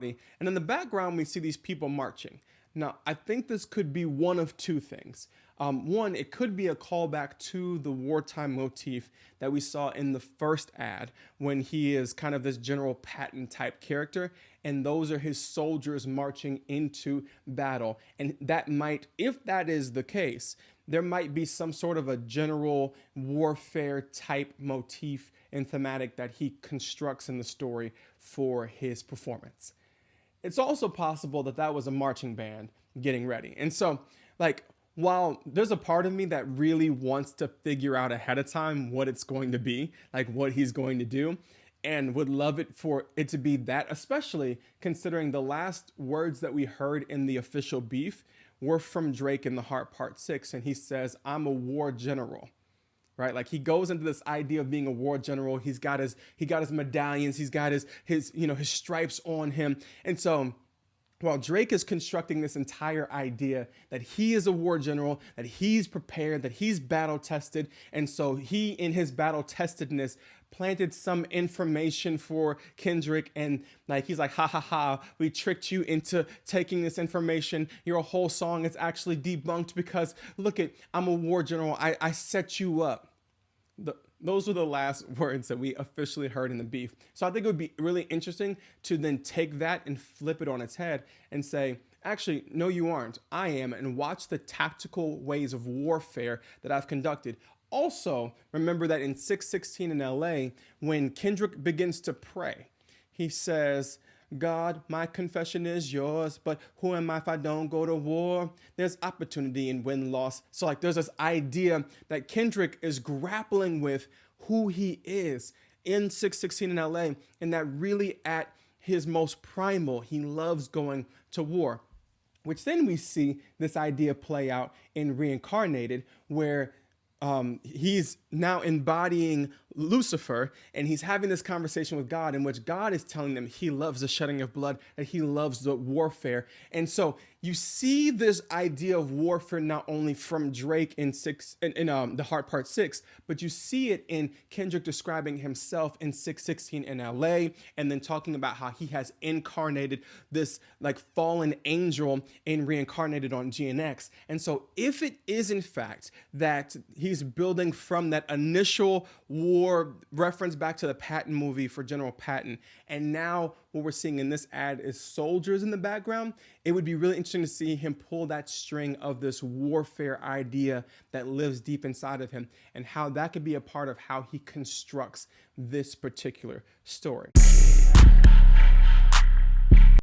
And in the background, we see these people marching. Now, I think this could be one of two things. One, it could be a callback to the wartime motif that we saw in the first ad when he is kind of this General Patton type character, and those are his soldiers marching into battle. And that might, if that is the case, there might be some sort of a general warfare type motif and thematic that he constructs in the story for his performance. It's also possible that that was a marching band getting ready. And so, like, while there's a part of me that really wants to figure out ahead of time what it's going to be, like what he's going to do, and would love it for it to be that, especially considering the last words that we heard in the official beef were from Drake in The Heart Part 6. And he says, "I'm a war general." Right? Like he goes into this idea of being a war general. He got his medallions. He's got his stripes on him. And so while Drake is constructing this entire idea that he is a war general, that he's prepared, that he's battle tested, and so he, in his battle testedness, planted some information for Kendrick, and like he's like, ha ha ha, we tricked you into taking this information. Your whole song is actually debunked because look at, I'm a war general. I set you up. Those were the last words that we officially heard in the beef. So I think it would be really interesting to then take that and flip it on its head and say, actually, no, you aren't. I am, and watch the tactical ways of warfare that I've conducted. Also, remember that in 616 in LA, when Kendrick begins to pray, he says, "God, my confession is yours, but who am I if I don't go to war?" There's opportunity in win-loss. So like there's this idea that Kendrick is grappling with who he is in 616 in LA, and that really at his most primal, he loves going to war. Which then we see this idea play out in Reincarnated, where he's now embodying Lucifer, and he's having this conversation with God in which God is telling them he loves the shedding of blood, that he loves the warfare. And so you see this idea of warfare not only from Drake in The Heart Part 6, but you see it in Kendrick describing himself in 616 in LA, and then talking about how he has incarnated this like fallen angel and reincarnated on GNX. And so if it is in fact that he's building from that initial war reference back to the Patton movie for General Patton, and now what we're seeing in this ad is soldiers in the background, it would be really interesting to see him pull that string of this warfare idea that lives deep inside of him, and how that could be a part of how he constructs this particular story.